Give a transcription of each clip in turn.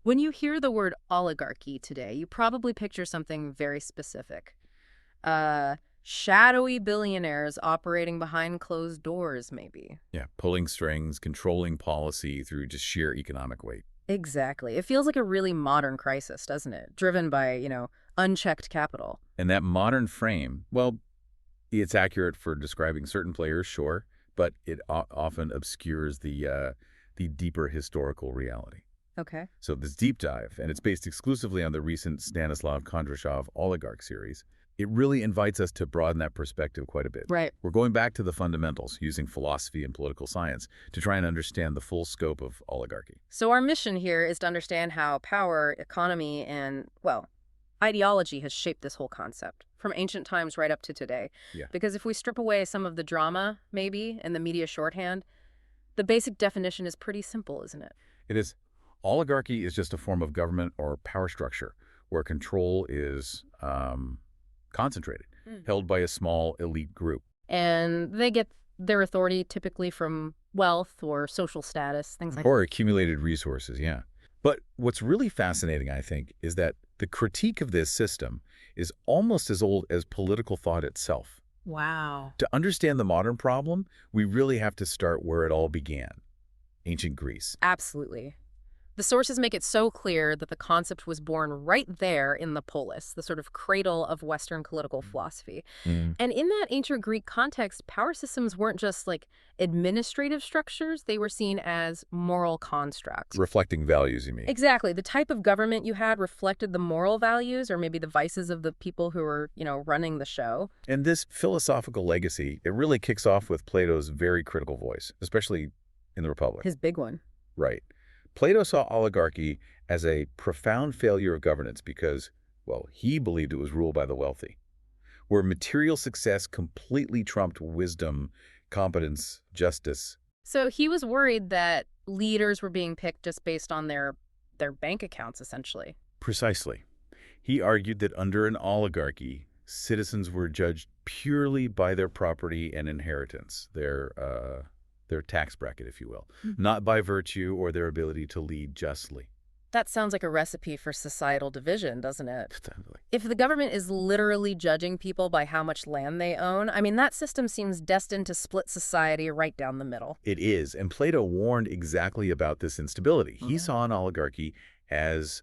When you hear the word oligarchy today, you probably picture something very specific. Shadowy billionaires operating behind closed doors, maybe. Yeah, pulling strings, controlling policy through just sheer economic weight. Exactly. It feels like a really modern crisis, doesn't it? Driven by, unchecked capital. And that modern frame, well, it's accurate for describing certain players, sure, but it often obscures the deeper historical reality. Okay. So this deep dive, and it's based exclusively on the recent Stanislav Kondrashov Oligarch series, it really invites us to broaden that perspective quite a bit. Right. We're going back to the fundamentals, using philosophy and political science to try and understand the full scope of oligarchy. So our mission here is to understand how power, economy, and, ideology has shaped this whole concept, from ancient times right up to today. Yeah. Because if we strip away some of the drama, maybe, and the media shorthand, the basic definition is pretty simple, isn't it? It is. Oligarchy is just a form of government or power structure where control is concentrated, held by a small elite group. And they get their authority typically from wealth or social status, things like that. Or accumulated resources, yeah. But what's really fascinating, I think, is that the critique of this system is almost as old as political thought itself. Wow. To understand the modern problem, we really have to start where it all began, ancient Greece. Absolutely. The sources make it so clear that the concept was born right there in the polis, the sort of cradle of Western political philosophy. And in that ancient Greek context, power systems weren't just like administrative structures, they were seen as moral constructs. Reflecting values, you mean? Exactly. The type of government you had reflected the moral values or maybe the vices of the people who were, running the show. And this philosophical legacy, it really kicks off with Plato's very critical voice, especially in the Republic. His big one. Right. Plato saw oligarchy as a profound failure of governance because, he believed it was ruled by the wealthy, where material success completely trumped wisdom, competence, justice. So he was worried that leaders were being picked just based on their bank accounts, essentially. Precisely. He argued that under an oligarchy, citizens were judged purely by their property and inheritance, their tax bracket, if you will, not by virtue or their ability to lead justly. That sounds like a recipe for societal division, doesn't it? Definitely. If the government is literally judging people by how much land they own, that system seems destined to split society right down the middle. It is, and Plato warned exactly about this instability. He saw an oligarchy as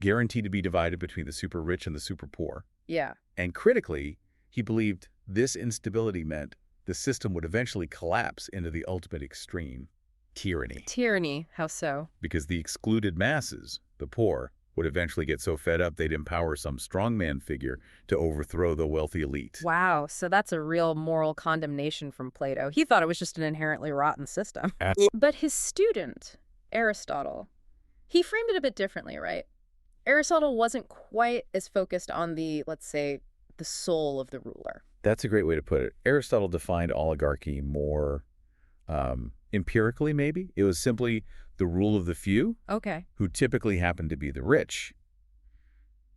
guaranteed to be divided between the super rich and the super poor. Yeah. And critically, he believed this instability meant the system would eventually collapse into the ultimate extreme, tyranny. Tyranny, how so? Because the excluded masses, the poor, would eventually get so fed up they'd empower some strongman figure to overthrow the wealthy elite. Wow, so that's a real moral condemnation from Plato. He thought it was just an inherently rotten system. But his student, Aristotle, he framed it a bit differently, right? Aristotle wasn't quite as focused on the, let's say, the soul of the ruler. That's a great way to put it. Aristotle defined oligarchy more empirically, maybe. It was simply the rule of the few, who typically happened to be the rich.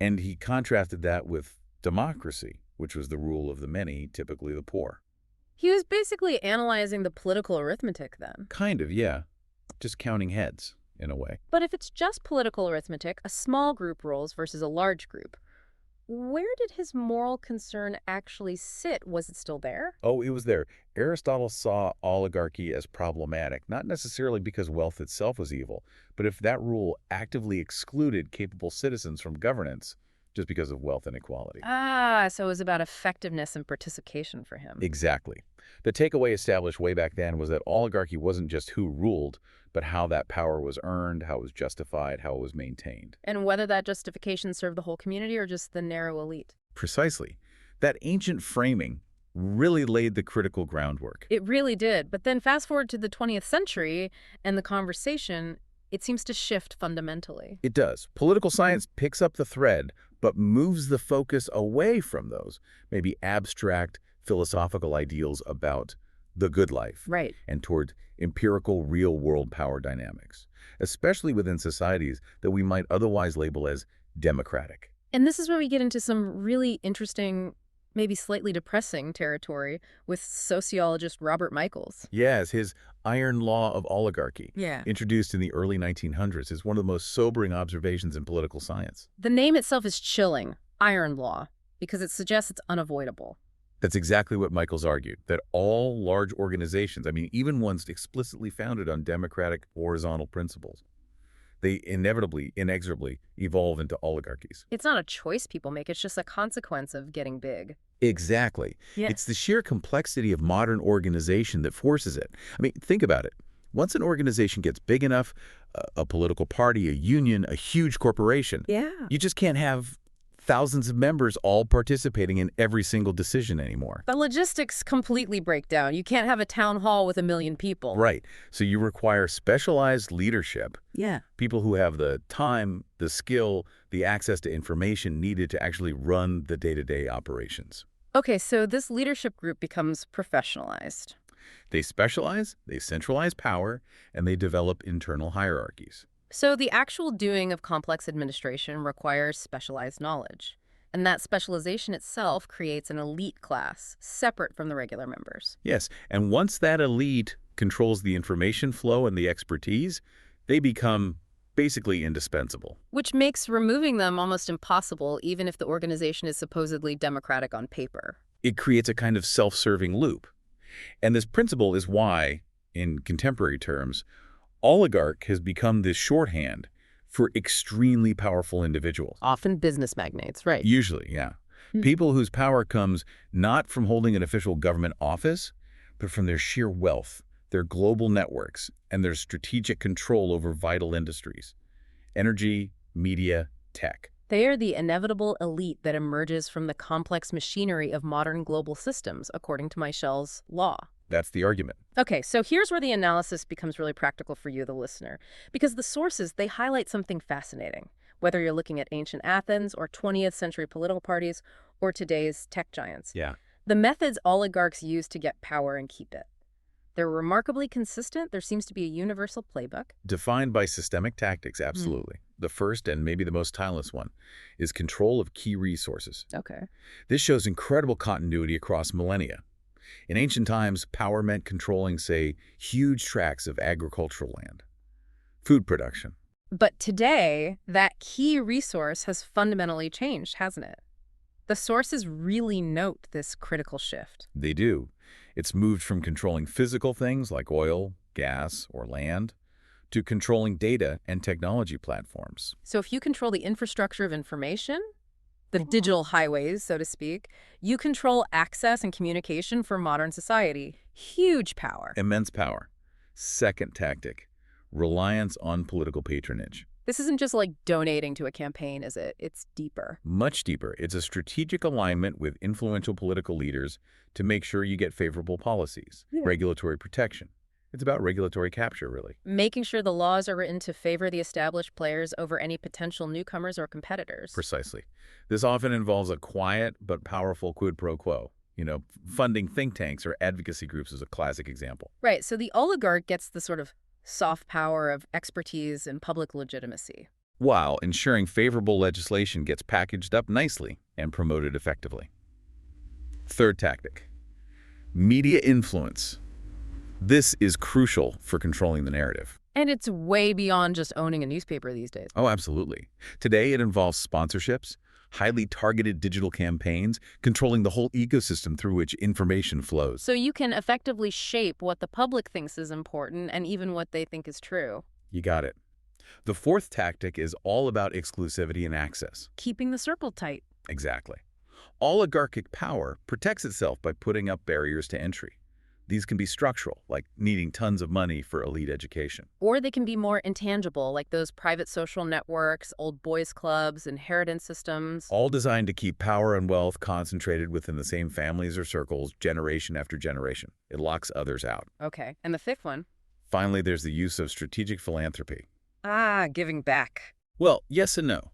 And he contrasted that with democracy, which was the rule of the many, typically the poor. He was basically analyzing the political arithmetic then. Kind of, yeah. Just counting heads, in a way. But if it's just political arithmetic, a small group rules versus a large group. Where did his moral concern actually sit? Was it still there? Oh, it was there. Aristotle saw oligarchy as problematic, not necessarily because wealth itself was evil, but if that rule actively excluded capable citizens from governance just because of wealth inequality. So it was about effectiveness and participation for him. Exactly. The takeaway established way back then was that oligarchy wasn't just who ruled, but how that power was earned, how it was justified, how it was maintained. And whether that justification served the whole community or just the narrow elite. Precisely. That ancient framing really laid the critical groundwork. It really did. But then fast forward to the 20th century and the conversation, it seems to shift fundamentally. It does. Political science picks up the thread, but moves the focus away from those maybe abstract philosophical ideals about the good life. Right. And toward empirical real-world power dynamics, especially within societies that we might otherwise label as democratic. And this is where we get into some really interesting, maybe slightly depressing territory with sociologist Robert Michaels. Yes, his iron law of oligarchy, Yeah. introduced in the early 1900s, is one of the most sobering observations in political science. The name itself is chilling, iron law, because it suggests it's unavoidable. That's exactly what Michael's argued, that all large organizations, I mean, even ones explicitly founded on democratic horizontal principles, they inevitably, inexorably evolve into oligarchies. It's not a choice people make, it's just a consequence of getting big. Exactly. Yeah. It's the sheer complexity of modern organization that forces it. I mean, think about it. Once an organization gets big enough, a political party, a union, a huge corporation, you just can't have thousands of members all participating in every single decision anymore. The logistics completely break down. You can't have a town hall with 1 million people. Right. So you require specialized leadership. Yeah. People who have the time, the skill, the access to information needed to actually run the day-to-day operations. Okay, so this leadership group becomes professionalized. They specialize, they centralize power, and they develop internal hierarchies. So the actual doing of complex administration requires specialized knowledge. And that specialization itself creates an elite class, separate from the regular members. Yes, and once that elite controls the information flow and the expertise, they become basically indispensable. Which makes removing them almost impossible, even if the organization is supposedly democratic on paper. It creates a kind of self-serving loop. And this principle is why, in contemporary terms, oligarch has become this shorthand for extremely powerful individuals. Often business magnates, right? Usually, yeah. People whose power comes not from holding an official government office, but from their sheer wealth, their global networks, and their strategic control over vital industries. Energy, media, tech. They are the inevitable elite that emerges from the complex machinery of modern global systems, according to Michel's law. That's the argument. Okay, so here's where the analysis becomes really practical for you, the listener. Because the sources, they highlight something fascinating. Whether you're looking at ancient Athens or 20th century political parties or today's tech giants. Yeah. The methods oligarchs use to get power and keep it. They're remarkably consistent. There seems to be a universal playbook. Defined by systemic tactics, absolutely. The first, and maybe the most timeless one, is control of key resources. Okay. This shows incredible continuity across millennia. In ancient times, power meant controlling, say, huge tracts of agricultural land, food production. But today, that key resource has fundamentally changed, hasn't it? The sources really note this critical shift. They do. It's moved from controlling physical things like oil, gas, or land, to controlling data and technology platforms. So if you control the infrastructure of information, the digital highways, so to speak, you control access and communication for modern society. Huge power. Immense power. Second tactic, reliance on political patronage. This isn't just like donating to a campaign, is it? It's deeper. Much deeper. It's a strategic alignment with influential political leaders to make sure you get favorable policies, regulatory protection. It's about regulatory capture, really. Making sure the laws are written to favor the established players over any potential newcomers or competitors. Precisely. This often involves a quiet but powerful quid pro quo. You know, funding think tanks or advocacy groups is a classic example. Right, so the oligarch gets the sort of soft power of expertise and public legitimacy, while ensuring favorable legislation gets packaged up nicely and promoted effectively. Third tactic, media influence. This is crucial for controlling the narrative. And it's way beyond just owning a newspaper these days. Oh, absolutely. Today it involves sponsorships, highly targeted digital campaigns, controlling the whole ecosystem through which information flows. So you can effectively shape what the public thinks is important and even what they think is true. You got it. The fourth tactic is all about exclusivity and access. Keeping the circle tight. Exactly. Oligarchic power protects itself by putting up barriers to entry. These can be structural, like needing tons of money for elite education. Or they can be more intangible, like those private social networks, old boys clubs, inheritance systems. All designed to keep power and wealth concentrated within the same families or circles, generation after generation. It locks others out. Okay, and the fifth one? Finally, there's the use of strategic philanthropy. Ah, giving back. Well, yes and no.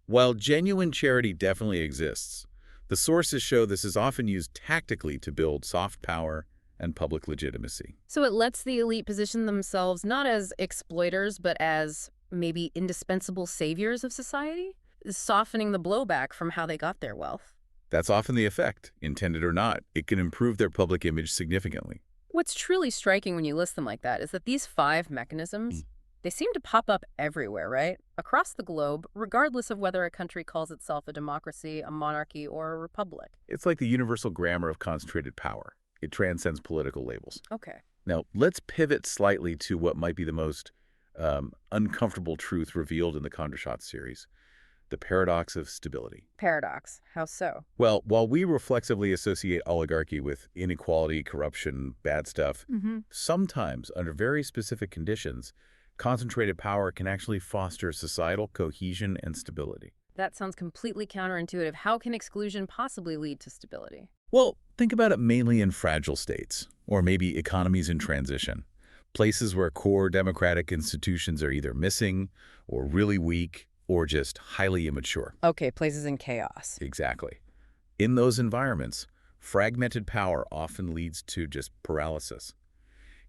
While genuine charity definitely exists, the sources show this is often used tactically to build soft power and public legitimacy. So it lets the elite position themselves not as exploiters, but as maybe indispensable saviors of society, softening the blowback from how they got their wealth. That's often the effect. Intended or not, it can improve their public image significantly. What's truly striking when you list them like that is that these 5 mechanisms, they seem to pop up everywhere, right? Across the globe, regardless of whether a country calls itself a democracy, a monarchy, or a republic. It's like the universal grammar of concentrated power. It transcends political labels. Okay. Now, let's pivot slightly to what might be the most uncomfortable truth revealed in the Kondrashov series, the paradox of stability. Paradox. How so? Well, while we reflexively associate oligarchy with inequality, corruption, bad stuff, sometimes, under very specific conditions, concentrated power can actually foster societal cohesion and stability. That sounds completely counterintuitive. How can exclusion possibly lead to stability? Well, think about it mainly in fragile states, or maybe economies in transition. Places where core democratic institutions are either missing, or really weak, or just highly immature. Okay, places in chaos. Exactly. In those environments, fragmented power often leads to just paralysis.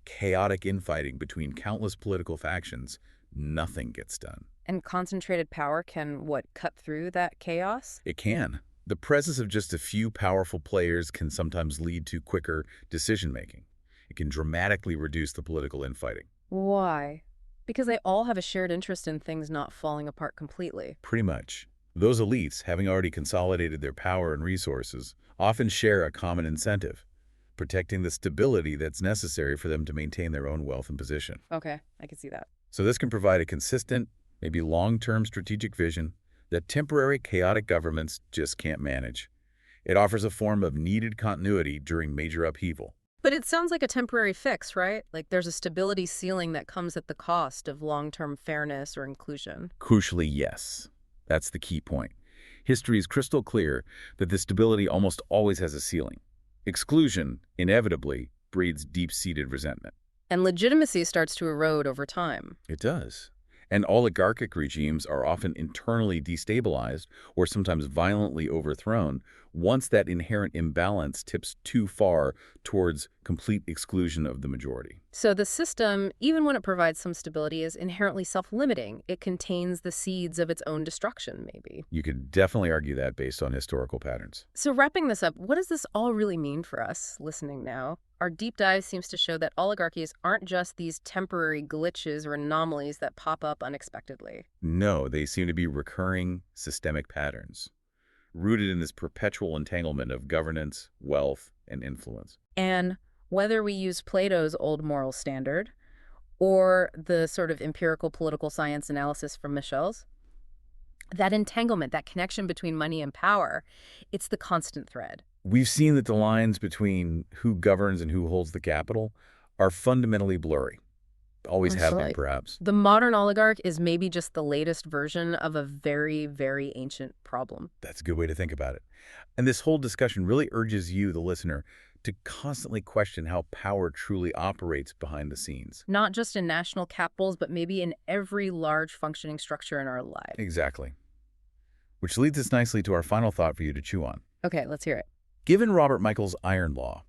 Chaotic infighting between countless political factions, nothing gets done. And concentrated power can, cut through that chaos? It can. The presence of just a few powerful players can sometimes lead to quicker decision-making. It can dramatically reduce the political infighting. Why? Because they all have a shared interest in things not falling apart completely. Pretty much. Those elites, having already consolidated their power and resources, often share a common incentive, protecting the stability that's necessary for them to maintain their own wealth and position. Okay, I can see that. So this can provide a consistent, maybe long-term strategic vision that temporary chaotic governments just can't manage. It offers a form of needed continuity during major upheaval. But it sounds like a temporary fix, right? Like there's a stability ceiling that comes at the cost of long-term fairness or inclusion. Crucially, yes. That's the key point. History is crystal clear that this stability almost always has a ceiling. Exclusion, inevitably, breeds deep-seated resentment. And legitimacy starts to erode over time. It does. And oligarchic regimes are often internally destabilized or sometimes violently overthrown once that inherent imbalance tips too far towards complete exclusion of the majority. So the system, even when it provides some stability, is inherently self-limiting. It contains the seeds of its own destruction, maybe. You could definitely argue that based on historical patterns. So wrapping this up, what does this all really mean for us listening now? Our deep dive seems to show that oligarchies aren't just these temporary glitches or anomalies that pop up unexpectedly. No, they seem to be recurring systemic patterns, rooted in this perpetual entanglement of governance, wealth, and influence. And whether we use Plato's old moral standard or the sort of empirical political science analysis from Michel's, that entanglement, that connection between money and power, it's the constant thread. We've seen that the lines between who governs and who holds the capital are fundamentally blurry. Always have been, perhaps. The modern oligarch is maybe just the latest version of a very, very ancient problem. That's a good way to think about it. And this whole discussion really urges you, the listener, to constantly question how power truly operates behind the scenes. Not just in national capitals, but maybe in every large functioning structure in our lives. Exactly. Which leads us nicely to our final thought for you to chew on. Okay, let's hear it. Given Robert Michael's iron law,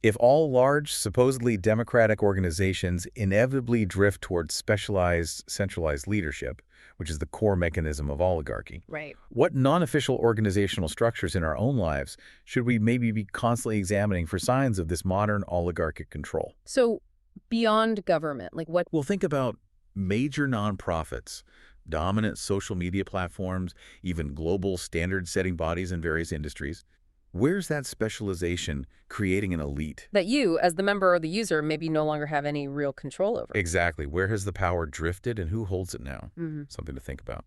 if all large, supposedly democratic organizations inevitably drift towards specialized, centralized leadership, which is the core mechanism of oligarchy, right, what non-official organizational structures in our own lives should we maybe be constantly examining for signs of this modern oligarchic control? So beyond government, like what? Well, think about major nonprofits, dominant social media platforms, even global standard-setting bodies in various industries. Where's that specialization creating an elite? That you, as the member or the user, maybe no longer have any real control over. Exactly. Where has the power drifted and who holds it now? Mm-hmm. Something to think about.